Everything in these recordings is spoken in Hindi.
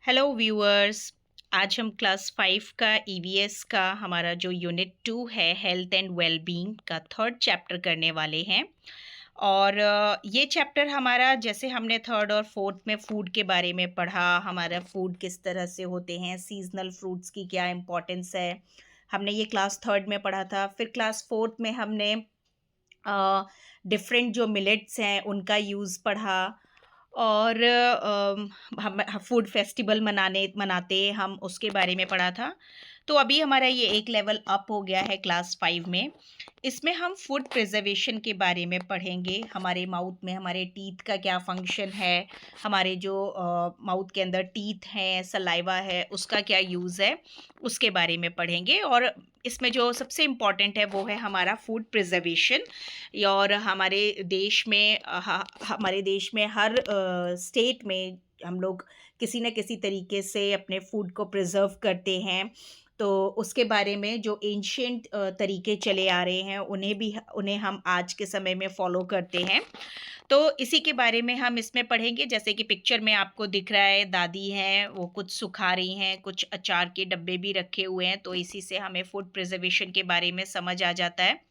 Hello viewers. आज हम क्लास 5 का ईवीएस का हमारा जो यूनिट 2 है हेल्थ एंड वेलबींग का थर्ड चैप्टर करने वाले हैं। और ये चैप्टर हमारा जैसे हमने थर्ड और फोर्थ में फूड के बारे में पढ़ा, हमारा फूड किस तरह से होते हैं, सीजनल फ्रूट्स की क्या इम्पोर्टेंस है, हमने ये क्लास थर्ड में पढ़ा था। फिर क्लास फोर्थ में हमने डिफरेंट जो मिलेट्स हैं उनका यूज़ पढ़ा। और हम फूड फेस्टिवल मनाते हम उसके बारे में पढ़ा था। तो अभी हमारा ये एक लेवल अप हो गया है क्लास 5 में। इसमें हम फूड प्रिजर्वेशन के बारे में पढ़ेंगे। हमारे माउथ में हमारे टीथ का क्या फंक्शन है, हमारे जो माउथ के अंदर टीथ हैं, सलाइवा है, उसका क्या यूज़ है, उसके बारे में पढ़ेंगे। और इसमें जो सबसे इम्पॉर्टेंट है वो है हमारा फूड प्रिजर्वेशन। और हमारे देश में हर स्टेट में हम लोग किसी न किसी तरीके से अपने फूड को प्रिजर्व करते हैं। तो उसके बारे में जो एंशियंट तरीके चले आ रहे हैं उन्हें हम आज के समय में फॉलो करते हैं। तो इसी के बारे में हम इसमें पढ़ेंगे। जैसे कि पिक्चर में आपको दिख रहा है, दादी हैं वो कुछ सुखा रही हैं, कुछ अचार के डब्बे भी रखे हुए हैं। तो इसी से हमें फूड प्रिजर्वेशन के बारे में समझ आ जाता है।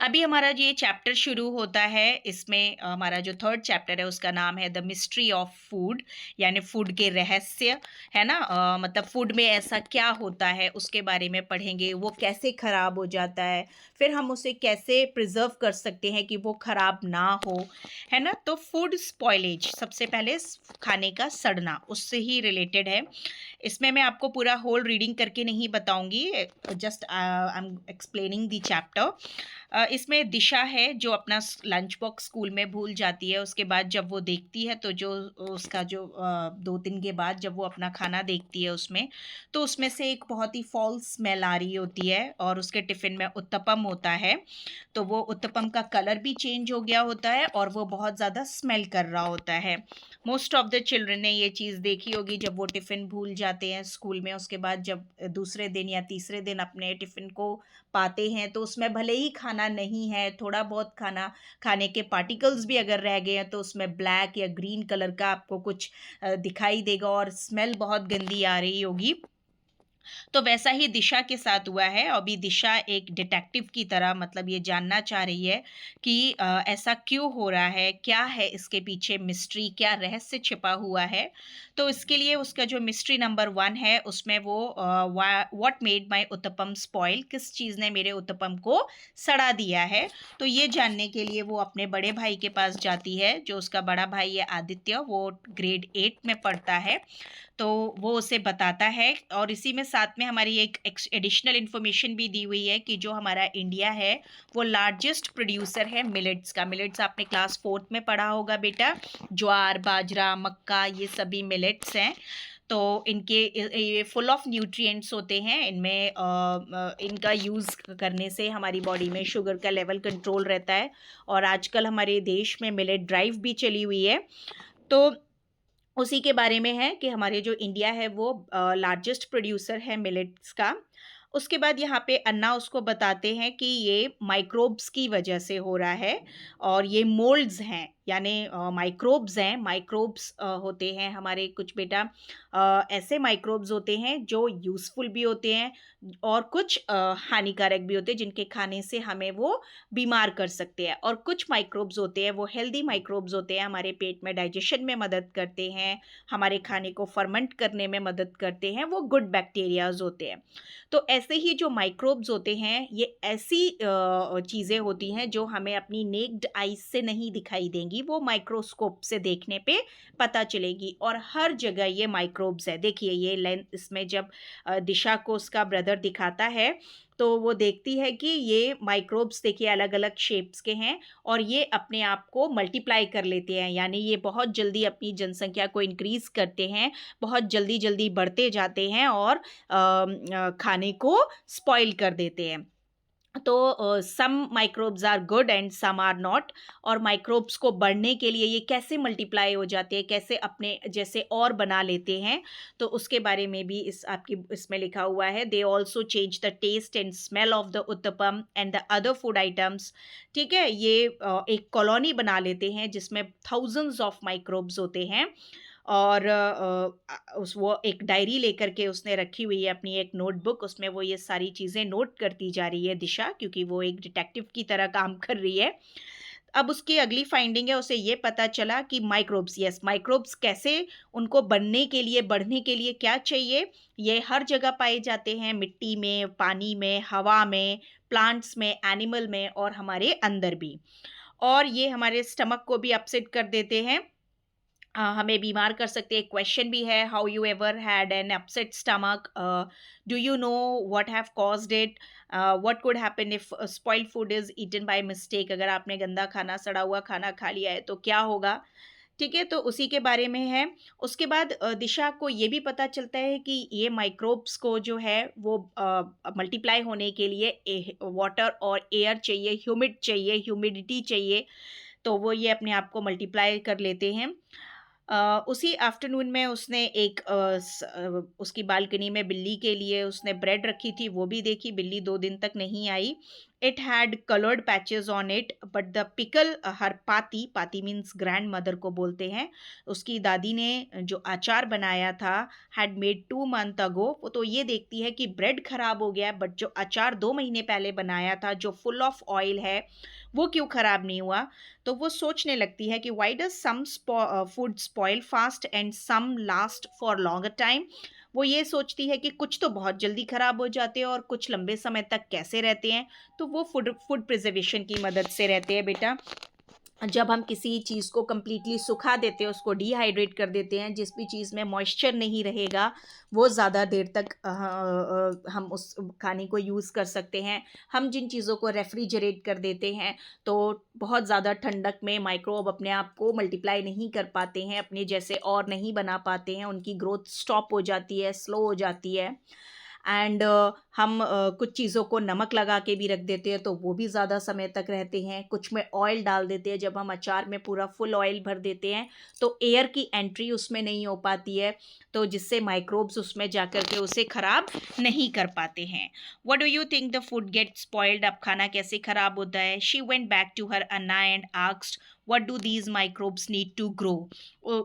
अभी हमारा जो ये चैप्टर शुरू होता है, इसमें हमारा जो थर्ड चैप्टर है उसका नाम है द मिस्ट्री ऑफ फूड, यानी फूड के रहस्य, है ना। मतलब फूड में ऐसा क्या होता है उसके बारे में पढ़ेंगे, वो कैसे ख़राब हो जाता है, फिर हम उसे कैसे प्रिजर्व कर सकते हैं कि वो ख़राब ना हो, है ना। तो फूड स्पॉइलेज, सबसे पहले खाने का सड़ना, उससे ही रिलेटेड है। इसमें मैं आपको पूरा होल रीडिंग करके नहीं बताऊंगी, just I am explaining the chapter. इसमें दिशा है जो अपना लंच बॉक्स स्कूल में भूल जाती है। उसके बाद जब वो देखती है तो जो उसका जो 2 दिन के बाद जब वो अपना खाना देखती है उसमें, तो उसमें से एक बहुत ही फॉल्स स्मेल आ रही होती है और उसके टिफ़िन में उत्तपम होता है। तो वो उत्तपम का कलर भी चेंज हो गया होता है और वो बहुत ज़्यादा स्मेल कर रहा होता है। मोस्ट ऑफ द चिल्ड्रन ने ये चीज़ देखी होगी जब वो टिफ़िन भूल जाते हैं स्कूल में। उसके बाद जब दूसरे दिन या तीसरे दिन अपने टिफ़िन को पाते हैं तो उसमें भले ही खाना नहीं है, थोड़ा बहुत खाने के पार्टिकल्स भी अगर रह गए हैं तो उसमें ब्लैक या ग्रीन कलर का आपको कुछ दिखाई देगा और स्मेल बहुत गंदी आ रही होगी। तो वैसा ही दिशा के साथ हुआ है। अभी दिशा एक डिटेक्टिव की तरह, मतलब ये जानना चाह रही है कि ऐसा क्यों हो रहा है, क्या है इसके पीछे मिस्ट्री, क्या रहस्य छिपा हुआ है। तो इसके लिए उसका जो मिस्ट्री नंबर 1 है उसमें वो what made my uttapam spoil, किस चीज़ ने मेरे उत्तपम को सड़ा दिया है। तो ये जानने के लिए वो अपने बड़े भाई के पास जाती है। जो उसका बड़ा भाई है आदित्य, वो ग्रेड 8 में पढ़ता है। तो वो उसे बताता है। और इसी में साथ में हमारी एक एडिशनल इन्फॉर्मेशन भी दी हुई है कि जो हमारा इंडिया है वो लार्जेस्ट प्रोड्यूसर है मिलेट्स का। मिलेट्स आपने क्लास 4th में पढ़ा होगा बेटा, ज्वार, बाजरा, मक्का, ये सभी मिलेट्स हैं। तो इनके ये फुल ऑफ न्यूट्रिएंट्स होते हैं। इनमें इनका यूज़ करने से हमारी बॉडी में शुगर का लेवल कंट्रोल रहता है। और आजकल हमारे देश में मिलेट ड्राइव भी चली हुई है। तो उसी के बारे में है कि हमारे जो इंडिया है वो लार्जेस्ट प्रोड्यूसर है मिलेट्स का। उसके बाद यहाँ पे अन्ना उसको बताते हैं कि ये माइक्रोब्स की वजह से हो रहा है और ये मोल्ड्स हैं, यानी माइक्रोब्स हैं। माइक्रोब्स होते हैं हमारे कुछ बेटा, ऐसे माइक्रोब्स होते हैं जो यूज़फुल भी होते हैं और कुछ हानिकारक भी होते हैं, जिनके खाने से हमें वो बीमार कर सकते हैं। और कुछ माइक्रोब्स होते हैं वो हेल्दी माइक्रोब्स होते हैं, हमारे पेट में डाइजेशन में मदद करते हैं, हमारे खाने को फर्मेंट करने में मदद करते हैं, वो गुड बैक्टीरियाज होते हैं। तो ऐसे ही जो माइक्रोब्स होते हैं ये ऐसी चीज़ें होती हैं जो हमें अपनी नेक्ड आइज से नहीं दिखाई देंगी, वो माइक्रोस्कोप से देखने पे पता चलेगी। और हर जगह ये माइक्रोब्स है। देखिए ये लेंथ, इसमें जब दिशा को उसका ब्रदर दिखाता है तो वो देखती है कि ये माइक्रोब्स देखिए अलग अलग शेप्स के हैं और ये अपने आप को मल्टीप्लाई कर लेते हैं, यानी ये बहुत जल्दी अपनी जनसंख्या को इंक्रीज़ करते हैं, बहुत जल्दी जल्दी बढ़ते जाते हैं और खाने को स्पॉइल कर देते हैं। तो some microbes are good and some are not. और माइक्रोब्स को बढ़ने के लिए ये कैसे मल्टीप्लाई हो जाते हैं, कैसे अपने जैसे और बना लेते हैं, तो उसके बारे में भी इसमें लिखा हुआ है। They also change the taste and smell of the uttapam and the other food items. ठीक है, ये एक कॉलोनी बना लेते हैं जिसमें थाउजेंड्स ऑफ माइक्रोब्स होते हैं और उस वो एक डायरी लेकर के उसने रखी हुई है, अपनी एक नोटबुक, उसमें वो ये सारी चीज़ें नोट करती जा रही है दिशा, क्योंकि वो एक डिटेक्टिव की तरह काम कर रही है। अब उसकी अगली फाइंडिंग है, उसे ये पता चला कि माइक्रोब्स, यस, माइक्रोब्स कैसे, उनको बनने के लिए, बढ़ने के लिए क्या चाहिए, ये हर जगह पाए जाते हैं, मिट्टी में, पानी में, हवा में, प्लांट्स में, एनिमल में और हमारे अंदर भी। और ये हमारे स्टमक को भी अपसेट कर देते हैं, हमें बीमार कर सकते हैं। क्वेश्चन भी है, how you ever had an upset stomach, do you know what have caused it, what could happen if spoiled food is eaten by mistake, अगर आपने गंदा खाना, सड़ा हुआ खाना खा लिया है तो क्या होगा। ठीक है, तो उसी के बारे में है। उसके बाद दिशा को ये भी पता चलता है कि ये माइक्रोब्स को जो है वो मल्टीप्लाई होने के लिए वाटर और एयर चाहिए, ह्यूमिड चाहिए, ह्यूमिडिटी चाहिए, तो वो ये अपने आप को मल्टीप्लाई कर लेते हैं। उसी आफ्टरनून में उसने उसकी बालकनी में बिल्ली के लिए उसने ब्रेड रखी थी, वो भी देखी। बिल्ली 2 दिन तक नहीं आई। It had coloured patches on it, but the pickle, हर पाती, पाती मीन्स ग्रैंड मदर को बोलते हैं, उसकी दादी ने जो अचार बनाया था, हैड मेड 2 मंथ अगो। वो तो ये देखती है कि ब्रेड खराब हो गया, बट जो अचार 2 महीने पहले बनाया था, जो फुल ऑफ ऑयल है, वो क्यों खराब नहीं हुआ। तो वो सोचने लगती है कि why does some food spoil fast and some last for longer time. वो ये सोचती है कि कुछ तो बहुत जल्दी खराब हो जाते हैं और कुछ लंबे समय तक कैसे रहते हैं। तो वो फूड फूड प्रिजर्वेशन की मदद से रहते हैं बेटा। जब हम किसी चीज़ को कंप्लीटली सुखा देते हैं, उसको डिहाइड्रेट कर देते हैं, जिस भी चीज़ में मॉइस्चर नहीं रहेगा वो ज़्यादा देर तक हम उस खाने को यूज़ कर सकते हैं। हम जिन चीज़ों को रेफ्रिजरेट कर देते हैं तो बहुत ज़्यादा ठंडक में माइक्रोब अपने आप को मल्टीप्लाई नहीं कर पाते हैं, अपने जैसे और नहीं बना पाते हैं, उनकी ग्रोथ स्टॉप हो जाती है, स्लो हो जाती है। एंड हम कुछ चीज़ों को नमक लगा के भी रख देते हैं तो वो भी ज़्यादा समय तक रहते हैं। कुछ में ऑयल डाल देते हैं, जब हम अचार में पूरा फुल ऑयल भर देते हैं तो एयर की एंट्री उसमें नहीं हो पाती है, तो जिससे माइक्रोब्स उसमें जाकर के उसे ख़राब नहीं कर पाते हैं। What do you think the food get spoiled, अब खाना कैसे ख़राब होता है। She went back to her Anna and asked what do these microbes need to grow.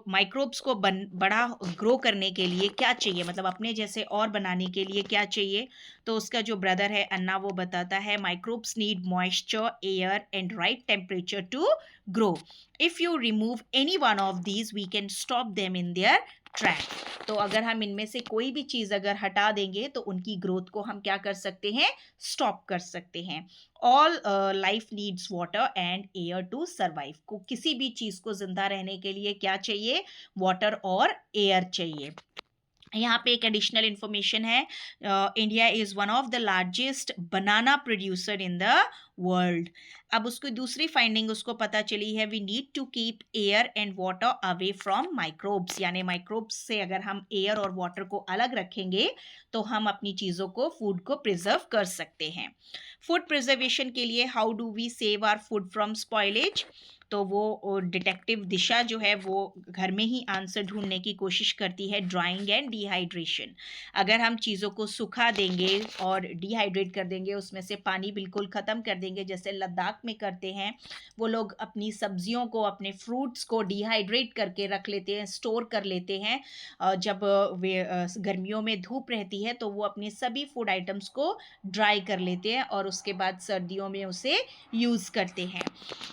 Microbes को बड़ा ग्रो करने के लिए क्या चाहिए, मतलब अपने जैसे और बनाने के लिए क्या चाहिए। तो उसका जो ब्रदर है अन्ना, वो बताता है microbes need moisture, air and right temperature to grow. If you remove any one of these we can stop them in their track. तो अगर हम इनमें से कोई भी चीज़ अगर हटा देंगे तो उनकी ग्रोथ को हम क्या कर सकते हैं, स्टॉप कर सकते हैं। All life needs water and air to survive. को किसी भी चीज़ को जिंदा रहने के लिए क्या चाहिए, वाटर और एयर चाहिए। यहाँ पे एक एडिशनल इंफॉर्मेशन है, India is one of the largest banana producer in the world. अब उसको दूसरी फाइंडिंग उसको पता चली है, we need to keep air and water away from microbes, यानी माइक्रोब्स से अगर हम एयर और वाटर को अलग रखेंगे तो हम अपनी चीज़ों को, फूड को प्रिजर्व कर सकते हैं। फूड प्रिजर्वेशन के लिए how do we save our food from spoilage. तो वो डिटेक्टिव दिशा जो है वो घर में ही आंसर ढूंढने की कोशिश करती है, ड्राइंग एंड डिहाइड्रेशन। अगर हम चीज़ों को सुखा देंगे और डिहाइड्रेट कर देंगे, उसमें से पानी बिल्कुल ख़त्म कर देंगे, जैसे लद्दाख में करते हैं वो लोग, अपनी सब्जियों को, अपने फ्रूट्स को डिहाइड्रेट करके रख लेते हैं, स्टोर कर लेते हैं। जब वे गर्मियों में धूप रहती है तो वो अपने सभी फूड आइटम्स को ड्राई कर लेते हैं और उसके बाद सर्दियों में उसे यूज़ करते हैं।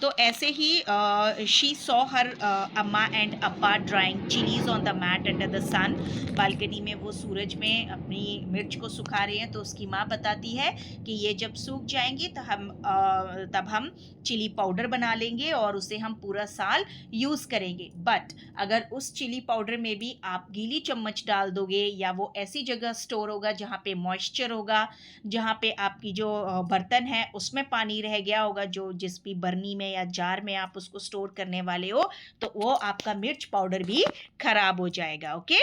तो ऐसे ही she saw her Amma and Appa drying chillies on the mat under the sun. Balcony में वो सूरज में अपनी मिर्च को सुखा रहे हैं, तो उसकी माँ बताती है कि ये जब सूख जाएंगी तो तब हम चिली पाउडर बना लेंगे और उसे हम पूरा साल यूज़ करेंगे। बट अगर उस चिली पाउडर में भी आप गीली चम्मच डाल दोगे या वो ऐसी जगह स्टोर होगा जहाँ पे मॉइस्चर होगा, जहाँ पे आपकी जो बर्तन है उसमें पानी रह गया होगा, जो जिस भी बर्नी में या जार में आप उसको स्टोर करने वाले हो, तो वो आपका मिर्च पाउडर भी खराब हो जाएगा। ओके,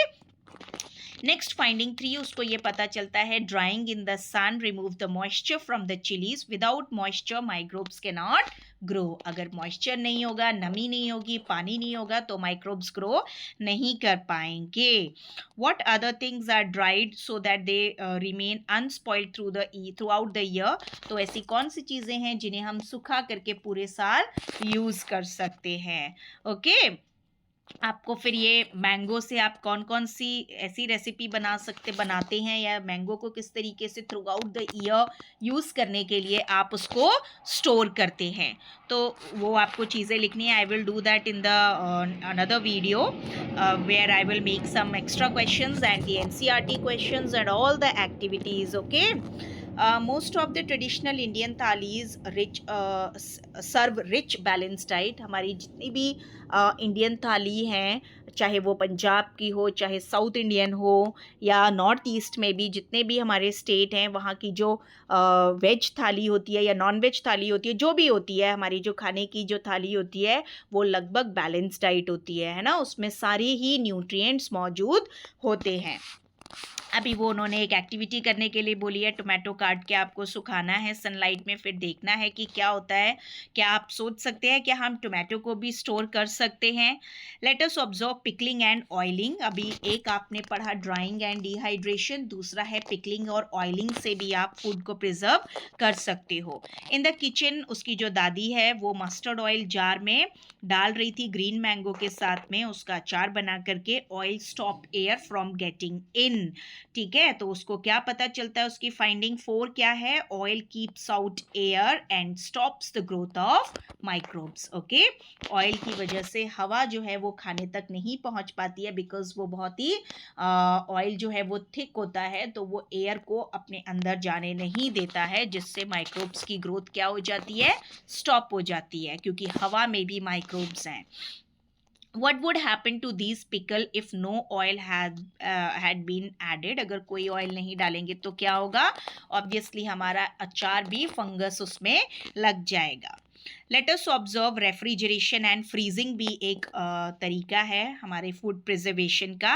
नेक्स्ट फाइंडिंग 3, उसको ये पता चलता है drying in the sun remove the moisture from the chillies, without moisture microbes can not grow. अगर मॉइस्चर नहीं होगा, नमी नहीं होगी, पानी नहीं होगा तो माइक्रोब्स ग्रो नहीं कर पाएंगे। What other things are dried so that they remain unspoiled throughout the year. तो ऐसी कौन सी चीज़ें हैं जिन्हें हम सुखा करके पूरे साल यूज़ कर सकते हैं। ओके आपको फिर ये मैंगो से आप कौन कौन सी ऐसी रेसिपी बनाते हैं, या मैंगो को किस तरीके से through out the year use करने के लिए आप उसको स्टोर करते हैं। तो वो आपको चीज़ें लिखनी है। I will do that in the another video where I will make some extra questions and the NCERT questions and all the activities. Okay, most of the traditional Indian thalis rich serve rich balanced diet। हमारी जितनी भी इंडियन थाली हैं, चाहे वो पंजाब की हो, चाहे साउथ इंडियन हो, या नॉर्थ ईस्ट में भी जितने भी हमारे स्टेट हैं, वहाँ की जो वेज थाली होती है या नॉन वेज थाली होती है, जो भी होती है, हमारी जो खाने की जो थाली होती है वो लगभग बैलेंस डाइट होती है ना। उसमें सारे ही न्यूट्रिएंट्स मौजूद होते हैं। अभी वो उन्होंने एक एक्टिविटी करने के लिए बोली है, टोमेटो काट के आपको सुखाना है सनलाइट में, फिर देखना है कि क्या होता है। क्या आप सोच सकते हैं कि हम टोमेटो को भी स्टोर कर सकते हैं? Let us observe pickling and oiling. अभी एक आपने पढ़ा ड्राइंग एंड डिहाइड्रेशन, दूसरा है पिकलिंग और ऑयलिंग से भी आप फूड को प्रिजर्व कर सकते हो। इन द किचन उसकी जो दादी है वो मस्टर्ड ऑयल जार में डाल रही थी ग्रीन मैंगो के साथ में, उसका अचार बना करके। Oil stop air from getting in, ठीक है। तो उसको क्या पता चलता है, उसकी फाइंडिंग 4 क्या है? Oil keeps out air and stops the growth of microbes. Okay, oil की वजह से हवा जो है वो खाने तक नहीं पहुंच पाती है, बिकॉज वो बहुत ही ऑयल जो है वो थिक होता है, तो वो एयर को अपने अंदर जाने नहीं देता है, जिससे माइक्रोब्स की ग्रोथ क्या हो जाती है? स्टॉप हो जाती है, क्योंकि हवा में भी माइक्रोब्स हैं। What would happen to these pickle if no oil had been added? अगर कोई ऑयल नहीं डालेंगे तो क्या होगा? ऑब्वियसली हमारा अचार भी फंगस उसमें लग जाएगा। Let us observe refrigeration and freezing भी एक तरीका है हमारे फूड प्रिजर्वेशन का,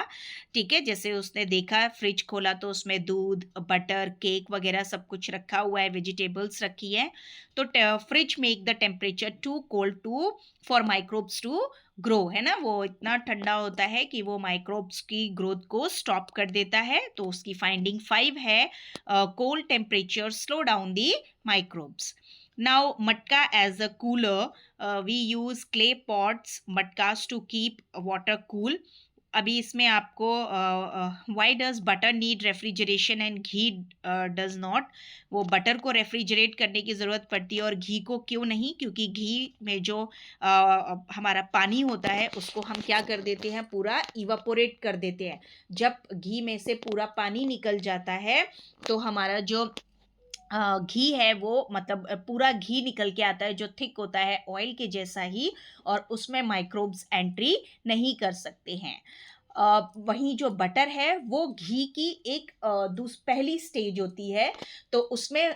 ठीक है। जैसे उसने देखा, फ्रिज खोला तो उसमें दूध, बटर, केक वगैरह सब कुछ रखा हुआ है, वेजिटेबल्स रखी है। तो fridge make the temperature too cold to for microbes to grow, है ना। वो इतना ठंडा होता है कि वो माइक्रोब्स की ग्रोथ को स्टॉप कर देता है। तो उसकी फाइंडिंग 5 है, cold temperature slow down the microbes. Now, matka as a cooler, we use clay pots, matkas to keep water cool. अभी इसमें आपको why does butter need refrigeration and ghee does not? वो बटर को रेफ्रिजरेट करने की ज़रूरत पड़ती है और घी को क्यों नहीं? क्योंकि घी में जो हमारा पानी होता है उसको हम क्या कर देते हैं? पूरा इवापोरेट कर देते हैं। जब घी में से पूरा पानी निकल जाता है तो हमारा जो घी है वो मतलब पूरा घी निकल के आता है, जो थिक होता है ऑयल के जैसा ही, और उसमें माइक्रोब्स एंट्री नहीं कर सकते हैं। वहीं जो बटर है वो घी की एक पहली स्टेज होती है, तो उसमें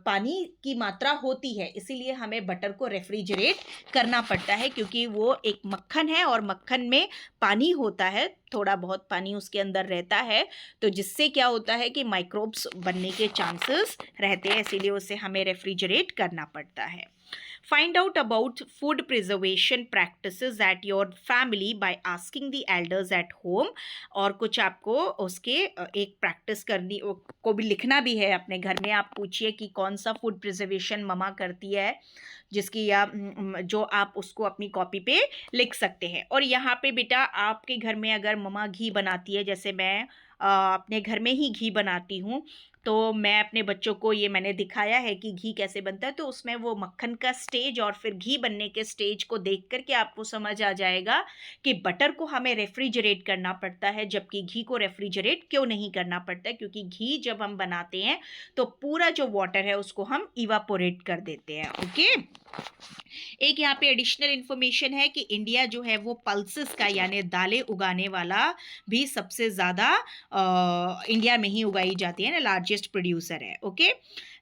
पानी की मात्रा होती है, इसीलिए हमें बटर को रेफ्रिजरेट करना पड़ता है, क्योंकि वो एक मक्खन है और मक्खन में पानी होता है, थोड़ा बहुत पानी उसके अंदर रहता है, तो जिससे क्या होता है कि माइक्रोब्स बनने के चांसेस रहते हैं, इसीलिए उसे हमें रेफ्रिजरेट करना पड़ता है। Find out about food preservation practices at your family by asking the elders at home। और कुछ आपको उसके एक प्रैक्टिस करनी को भी लिखना भी है अपने घर में। आप पूछिए कि कौन सा फूड प्रिजर्वेशन ममा करती है, जिसकी या जो आप उसको अपनी कॉपी पे लिख सकते हैं। और यहाँ पे बेटा आपके घर में अगर ममा घी बनाती है, जैसे मैं अपने घर में ही घी बनाती हूँ, तो मैं अपने बच्चों को ये मैंने दिखाया है कि घी कैसे बनता है, तो उसमें वो मक्खन का स्टेज और फिर घी बनने के स्टेज को देख करके आपको समझ आ जाएगा कि बटर को हमें रेफ्रिजरेट करना पड़ता है, जबकि घी को रेफ्रिजरेट क्यों नहीं करना पड़ता है, क्योंकि घी जब हम बनाते हैं तो पूरा जो वाटर है उसको हम इवापोरेट कर देते हैं। ओके, एक यहाँ पे एडिशनल इंफॉर्मेशन है कि इंडिया जो है वो पल्सेस का यानी दालें उगाने वाला भी सबसे ज़्यादा इंडिया में ही उगाई जाती है ना, लार्जेस्ट प्रोड्यूसर है। Okay,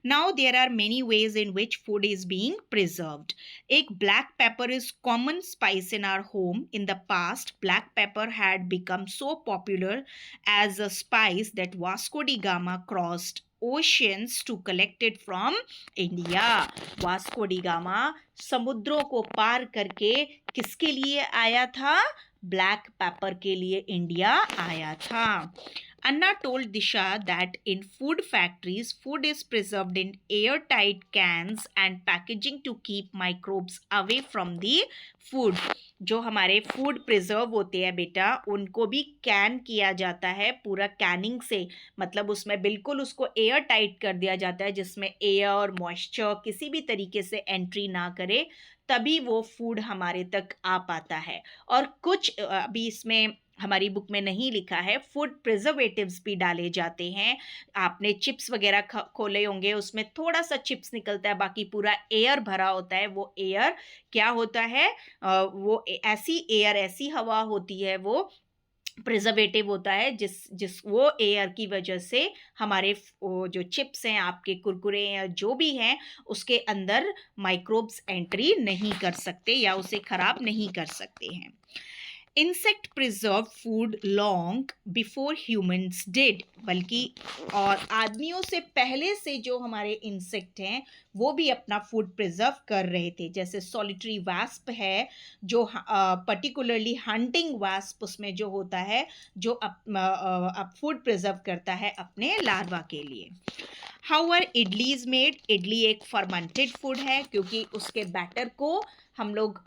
now there are many ways in which food is being preserved. एक black pepper is common spice in our home. In the past black pepper had become so popular as a spice that Vasco da Gama crossed oceans to collect it from India। Vasco da Gama समुद्रों को पार करके किसके लिए आया था? ब्लैक पेपर के लिए इंडिया आया था। Anna told Disha that in food factories, food is preserved in airtight cans and packaging to keep microbes away from the food। जो हमारे फूड प्रिजर्व होते हैं बेटा, उनको भी कैन किया जाता है पूरा कैनिंग से, मतलब उसमें बिल्कुल उसको एयर टाइट कर दिया जाता है जिसमें एयर और मॉइस्चर किसी भी तरीके से एंट्री ना करे, तभी वो फूड हमारे तक आ पाता है। और कुछ अभी इसमें हमारी बुक में नहीं लिखा है, फूड प्रिजर्वेटिव्स भी डाले जाते हैं। आपने चिप्स वगैरह खोले होंगे, उसमें थोड़ा सा चिप्स निकलता है, बाकी पूरा एयर भरा होता है। वो एयर क्या होता है, वो ऐसी एयर, ऐसी हवा होती है, वो प्रिजर्वेटिव होता है, जिस जिस वो एयर की वजह से हमारे वो जो चिप्स हैं, आपके कुरकुरे या जो भी हैं, उसके अंदर माइक्रोब्स एंट्री नहीं कर सकते या उसे खराब नहीं कर सकते हैं। Insect preserve food long before humans did, बल्कि और आदमियों से पहले से जो हमारे इंसेक्ट हैं वो भी अपना फूड प्रिजर्व कर रहे थे। जैसे सॉलिटरी वास्प है, जो पर्टिकुलरली हंटिंग वास्प, उसमें जो होता है, जो अब फूड प्रिजर्व करता है अपने लार्वा के लिए। हाउअर इडली इज मेड, इडली एक फर्मेंटेड फूड है, क्योंकि उसके बैटर को हम लोग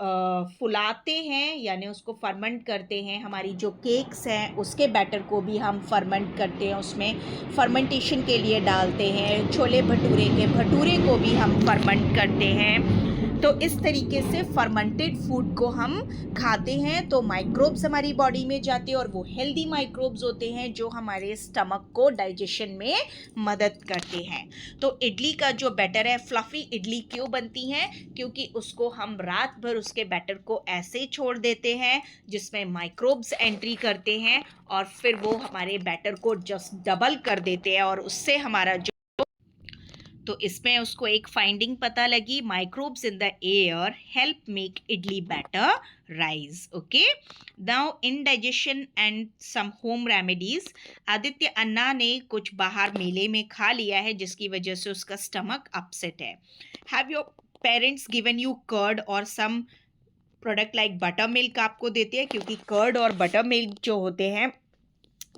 फुलाते हैं, यानी उसको फर्मेंट करते हैं। हमारी जो केक्स हैं उसके बैटर को भी हम फर्मेंट करते हैं, उसमें फर्मेंटेशन के लिए डालते हैं। छोले भटूरे के भटूरे को भी हम फर्मेंट करते हैं। तो इस तरीके से फर्मेंटेड फूड को हम खाते हैं तो माइक्रोब्स हमारी बॉडी में जाते हैं, और वो हेल्दी माइक्रोब्स होते हैं जो हमारे स्टमक को डाइजेशन में मदद करते हैं। तो इडली का जो बैटर है, फ्लफी इडली क्यों बनती हैं, क्योंकि उसको हम रात भर उसके बैटर को ऐसे छोड़ देते हैं जिसमें माइक्रोब्स एंट्री करते हैं, और फिर वो हमारे बैटर को जस्ट डबल कर देते हैं, और उससे हमारा जो, तो इसमें उसको एक फाइंडिंग पता लगी, microbes in the air help make idli batter rise. Okay, now indigestion and some home remedies. Aditya Anna ने कुछ बाहर मेले में खा लिया है जिसकी वजह से उसका स्टमक अपसेट है। Have your parents given you curd और some product like butter milk आपको देते हैं, क्योंकि कर्ड और बटर मिल्क जो होते हैं,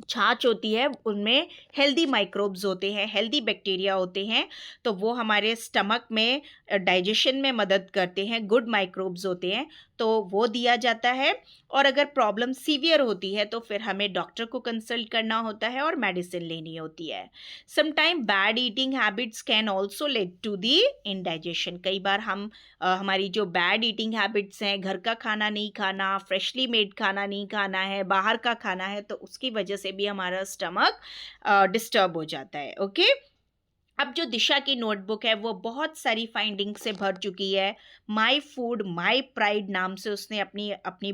छाछ होती है, उनमें हेल्दी माइक्रोब्स होते हैं, हेल्दी बैक्टीरिया होते हैं, तो वो हमारे स्टमक में डाइजेशन में मदद करते हैं, गुड माइक्रोब्स होते हैं, तो वो दिया जाता है। और अगर प्रॉब्लम सीवियर होती है तो फिर हमें डॉक्टर को कंसल्ट करना होता है और मेडिसिन लेनी होती है। Sometime bad eating habits can also lead to the indigestion. कई बार हम हमारी जो बैड ईटिंग हैबिट्स हैं, घर का खाना नहीं खाना, फ्रेशली मेड खाना नहीं खाना है, बाहर का खाना है, तो उसकी वजह से भी हमारा स्टमक डिस्टर्ब हो जाता है। ओके, अब जो दिशा की नोटबुक है वो बहुत सारी फाइंडिंग से भर चुकी है। माई फूड माई प्राइड नाम से उसने अपनी अपनी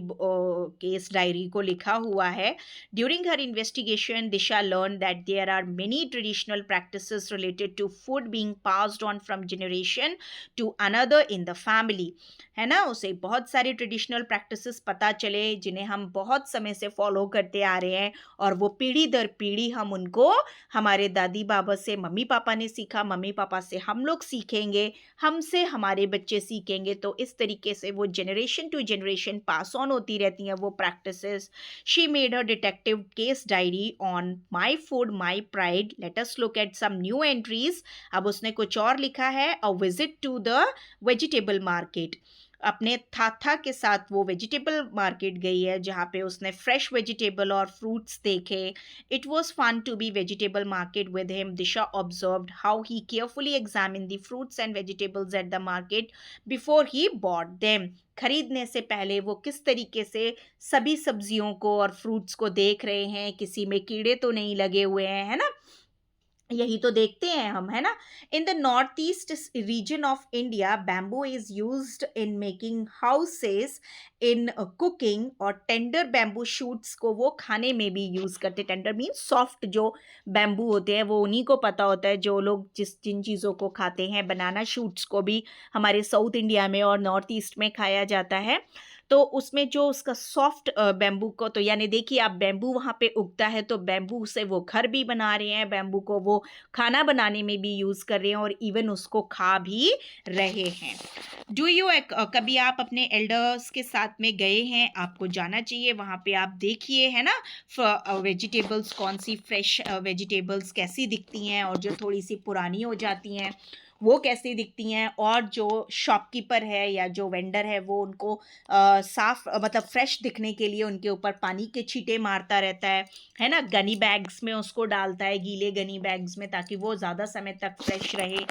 केस डायरी को लिखा हुआ है। During her investigation Disha learn that there are many traditional practices related to food being passed on from generation to another in the family, है ना। उसे बहुत सारे ट्रेडिशनल प्रैक्टिसेस पता चले जिन्हें हम बहुत समय से फॉलो करते आ रहे हैं, और वो पीढ़ी दर पीढ़ी हम उनको हमारे दादी बाबा से, मम्मी पापा ने सीखा, मम्मी पापा से हम लोग सीखेंगे, हमसे हमारे बच्चे सीखेंगे, तो इस तरीके से वो generation to generation pass on होती रहती हैं वो practices. She made a detective case diary on my food my pride. Let us look at some new entries. अब उसने कुछ और लिखा है, a visit to the vegetable market. अपने थाथा के साथ वो वेजिटेबल मार्केट गई है जहाँ पे उसने फ्रेश वेजिटेबल और फ्रूट्स देखे। It was fun to be vegetable market with him. Disha observed how he carefully examine the fruits and vegetables at the market before he bought them. खरीदने से पहले वो किस तरीके से सभी सब्जियों को और फ्रूट्स को देख रहे हैं, किसी में कीड़े तो नहीं लगे हुए हैं, है ना, यही तो देखते हैं हम, है ना। In the north east region of India bamboo is used in making houses, in cooking, और टेंडर बैम्बू शूट्स को वो खाने में भी यूज करते। टेंडर मीन सॉफ्ट जो बैम्बू होते हैं, वो उन्हीं को पता होता है जो लोग जिन चीज़ों को खाते हैं। बनाना शूट्स को भी हमारे साउथ इंडिया में और नॉर्थ ईस्ट में खाया जाता है। तो उसमें जो उसका सॉफ्ट बैम्बू को, तो यानी देखिए आप, बैम्बू वहाँ पे उगता है तो बैम्बू से वो घर भी बना रहे हैं, बैम्बू को वो खाना बनाने में भी यूज़ कर रहे हैं, और इवन उसको खा भी रहे हैं। डू यू कभी आप अपने एल्डर्स के साथ में गए हैं, आपको जाना चाहिए वहाँ पे, आप देखिए, है ना, वेजिटेबल्स कौन सी फ्रेश वेजिटेबल्स कैसी दिखती हैं और जो थोड़ी सी पुरानी हो जाती हैं वो कैसी दिखती हैं, और जो शॉपकीपर है या जो वेंडर है वो उनको साफ मतलब फ्रेश दिखने के लिए उनके ऊपर पानी के छींटे मारता रहता है ना, गनी बैग्स में उसको डालता है, गीले गनी बैग्स में, ताकि वो ज़्यादा समय तक फ्रेश रहे।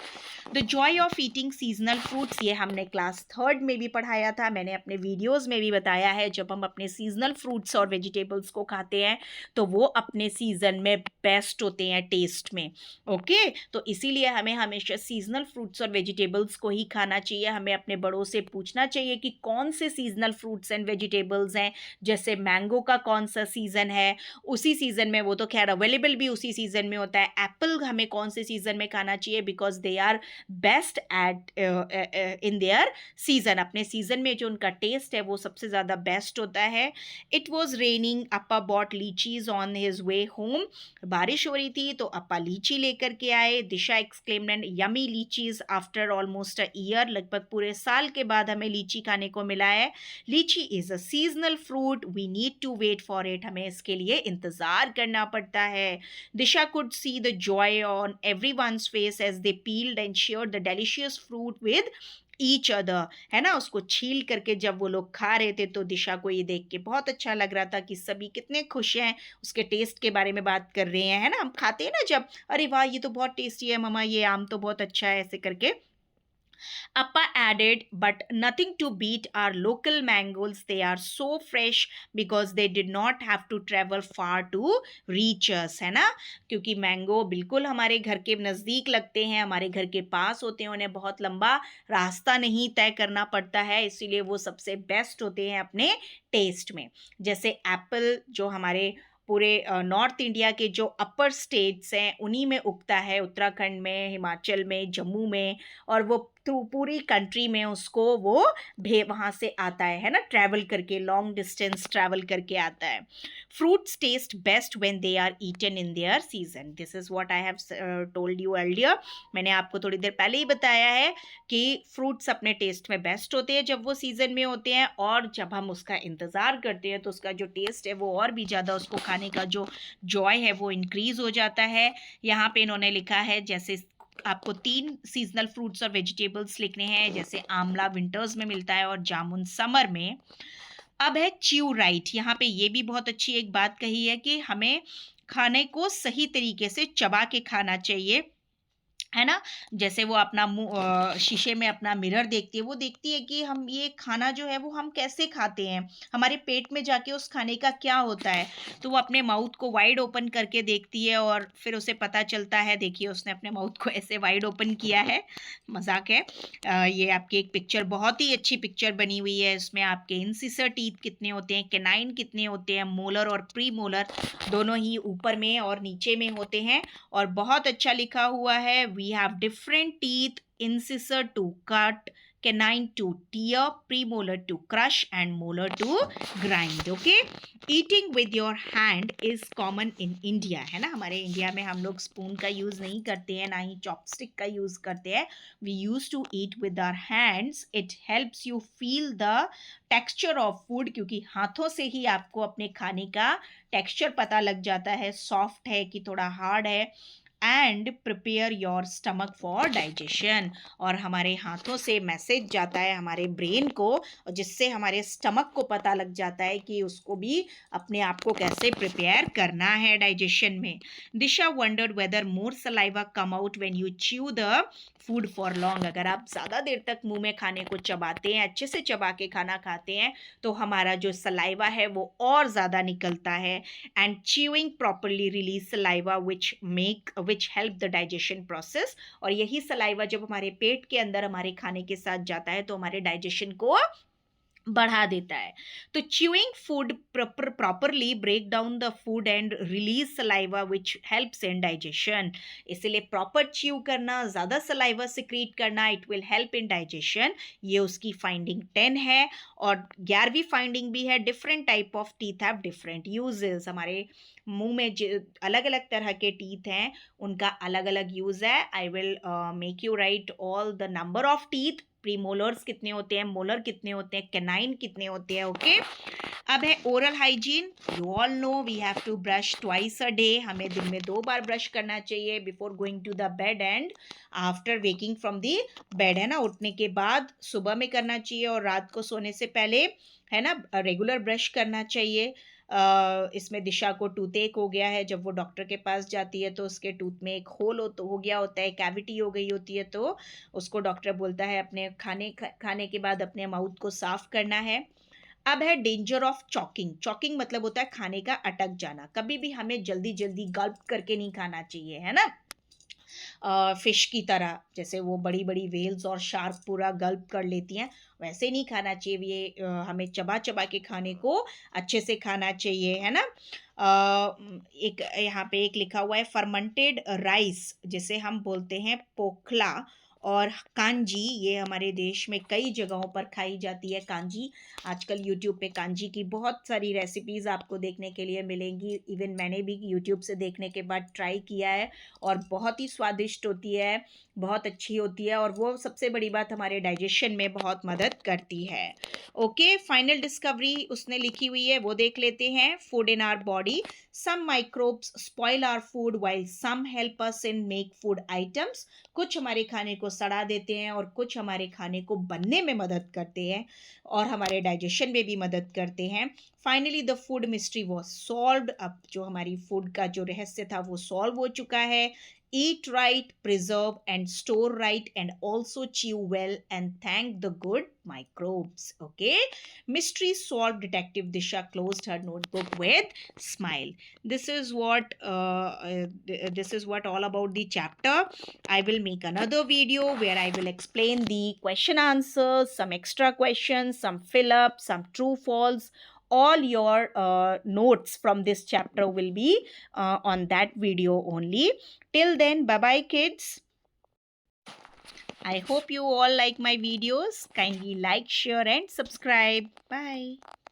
The Joy of eating seasonal fruits, ये हमने क्लास थर्ड में भी पढ़ाया था, मैंने अपने वीडियोस में भी बताया है। जब हम अपने सीजनल फ्रूट्स और वेजिटेबल्स को खाते हैं तो वो अपने सीजन में बेस्ट होते हैं टेस्ट में। ओके, तो इसीलिए हमें हमेशा सीजनल फ्रूट्स और वेजिटेबल्स को ही खाना चाहिए। हमें अपने बड़ों से पूछना चाहिए कि कौन से सीजनल फ्रूट्स एंड वेजिटेबल्स हैं, जैसे मैंगो का कौन सा सीज़न है, उसी सीज़न में, वो तो खैर अवेलेबल भी उसी सीज़न में होता है। एप्पल हमें कौन से सीज़न में खाना चाहिए, because they are best at in their season, अपने सीज़न में जो उनका टेस्ट है वो सबसे ज़्यादा बेस्ट होता है। It was raining, Appa bought litchis on his way home, बारिश हो रही थी तो अपा लीची लेकर के आए। Disha exclaimed and yummy lychees after almost a year, लगभग पूरे साल के बाद हमें लीची खाने को मिला है। Litchi is a seasonal fruit, we need to wait for it, हमें इसके लिए इंतजार करना पड़ता है। Disha could see the joy on everyone's face as they peeled and shared the delicious fruit with each other, है ना, उसको छील करके जब वो लोग खा रहे थे तो दिशा को ये देख के बहुत अच्छा लग रहा था कि सभी कितने खुश हैं, उसके टेस्ट के बारे में बात कर रहे हैं, है ना। हम खाते हैं ना जब, अरे वाह ये तो बहुत टेस्टी है मम्मा, ये आम तो बहुत अच्छा है, ऐसे करके। Appa added, but nothing to beat our local mangoes. They are so fresh because they did not have to travel far to reach us, है ना, क्योंकि मैंगो बिल्कुल हमारे घर के नज़दीक लगते हैं, हमारे घर के पास होते हैं, उन्हें बहुत लंबा रास्ता नहीं तय करना पड़ता है, इसीलिए वो सबसे बेस्ट होते हैं अपने टेस्ट में। जैसे एप्पल जो हमारे पूरे नॉर्थ इंडिया के जो अपर स्टेट्स हैं उन्हीं में उगता है, उत्तराखंड में, हिमाचल में, जम्मू में, और वो थ्रू पूरी कंट्री में उसको वो वहाँ से आता है ना, ट्रैवल करके, लॉन्ग डिस्टेंस ट्रैवल करके आता है। Fruits taste best when they are eaten in their season, this is what I have told you earlier, मैंने आपको थोड़ी देर पहले ही बताया है कि फ्रूट्स अपने टेस्ट में बेस्ट होते हैं जब वो सीज़न में होते हैं, और जब हम उसका इंतज़ार करते हैं तो उसका जो टेस्ट है वो और भी ज़्यादा, उसको खाने का जो जॉय है वो इंक्रीज़ हो जाता है। यहाँ पे इन्होंने लिखा है, जैसे आपको 3 सीजनल फ्रूट्स और वेजिटेबल्स लिखने हैं, जैसे आंवला विंटर्स में मिलता है और जामुन समर में। अब है च्यू राइट, यहाँ पे ये भी बहुत अच्छी एक बात कही है कि हमें खाने को सही तरीके से चबा के खाना चाहिए, है ना। जैसे वो अपना मुंह शीशे में अपना मिरर देखती है, वो देखती है कि हम ये खाना जो है वो हम कैसे खाते हैं, हमारे पेट में जाके उस खाने का क्या होता है, तो वो अपने माउथ को वाइड ओपन करके देखती है और फिर उसे पता चलता है, देखिए उसने अपने माउथ को ऐसे वाइड ओपन किया है, मजाक है। ये आपकी एक पिक्चर, बहुत ही अच्छी पिक्चर बनी हुई है, इसमें आपके इंसिसर टीथ कितने होते हैं, कैनाइन कितने होते हैं, मोलर और प्री मोलर दोनों ही ऊपर में और नीचे में होते हैं, और बहुत अच्छा लिखा हुआ है, we have different teeth, incisor to cut, canine to tear, premolar to crush and molar to grind. Okay, eating with your hand is common in India, है ना, हमारे इंडिया में हम लोग स्पून का यूज़ नहीं करते हैं, ना ही चॉपस्टिक का यूज़ करते हैं, we used to eat with our hands. It helps you feel the texture of food, क्योंकि हाथों से ही आपको अपने खाने का टेक्सचर पता लग जाता है, सॉफ्ट है कि थोड़ा हार्ड है, and prepare your stomach for digestion, और हमारे हाथों से मैसेज जाता है हमारे ब्रेन को, जिससे हमारे स्टमक को पता लग जाता है कि उसको भी अपने आप को कैसे प्रिपेयर करना है डाइजेशन में। Disha wondered whether more saliva come out when you chew the food for long, अगर आप ज़्यादा देर तक मुंह में खाने को चबाते हैं, अच्छे से चबा के खाना खाते हैं, तो हमारा जो सलाइवा है वो और ज़्यादा निकलता है, and chewing properly release saliva which help the digestion process, और यही सलाइवा जब हमारे पेट के अंदर हमारे खाने के साथ जाता है तो हमारे डाइजेशन को बढ़ा देता है। तो chewing food properly break down the food and release saliva which helps in digestion, इसलिए प्रॉपर च्यू करना, ज़्यादा सलाइवा सिक्रीट करना, it will help in digestion, ये उसकी फाइंडिंग 10 है। और 11वीं फाइंडिंग भी है, different type of teeth have different uses, हमारे मुंह में अलग अलग तरह के टीथ हैं उनका अलग अलग यूज़ है। I will make you right all the number of teeth, premolars कितने होते हैं, मोलर कितने होते हैं, कैनाइन कितने होते हैं. ओके. अब है oral hygiene. You all know we have to brush twice a day. हमें दिन में 2 बार ब्रश करना चाहिए, before going to the bed and after waking from the bed, है ना. उठने के बाद सुबह में करना चाहिए और रात को सोने से पहले, है ना, रेगुलर ब्रश करना चाहिए. इसमें दिशा को टूथ हो गया है. जब वो डॉक्टर के पास जाती है तो उसके टूथ में एक होल हो गया होता है, कैविटी हो गई होती है, तो उसको डॉक्टर बोलता है अपने खाने के बाद अपने माउथ को साफ करना है. अब है डेंजर ऑफ चॉकिंग. चॉकिंग मतलब होता है खाने का अटक जाना. कभी भी हमें जल्दी जल्दी गल्प करके नहीं खाना चाहिए, है ना. फिश की तरह, जैसे वो बड़ी बड़ी वेल्स और शार्क पूरा गल्प कर लेती हैं, वैसे नहीं खाना चाहिए. ये हमें चबा चबा के खाने को अच्छे से खाना चाहिए, है ना. एक यहाँ पे एक लिखा हुआ है फर्मेंटेड राइस, जिसे हम बोलते हैं पोखला और कांजी. ये हमारे देश में कई जगहों पर खाई जाती है कांजी. आजकल यूट्यूब पे कांजी की बहुत सारी रेसिपीज़ आपको देखने के लिए मिलेंगी. इवन मैंने भी यूट्यूब से देखने के बाद ट्राई किया है और बहुत ही स्वादिष्ट होती है, बहुत अच्छी होती है, और वो सबसे बड़ी बात हमारे डाइजेशन में बहुत मदद करती है. ओके. फाइनल डिस्कवरी उसने लिखी हुई है, वो देख लेते हैं. Food in our body. Some microbes spoil our food while some help us in make food items. कुछ हमारे खाने को सड़ा देते हैं और कुछ हमारे खाने को बनने में मदद करते हैं और हमारे डाइजेशन में भी मदद करते हैं. Finally the food mystery was solved. अब जो हमारी फूड का जो रहस्य था वो सॉल्व हो चुका है. Eat right, preserve and store right, and also chew well and thank the good microbes. Okay. Mystery solved. Detective Disha closed her notebook with smile. This is what all about the chapter. I will make another video where I will explain the question answers, some extra questions, some fill up, some true false. All your notes from this chapter will be on that video only. Till then, bye bye kids. I hope you all like my videos. Kindly like, share and subscribe. Bye.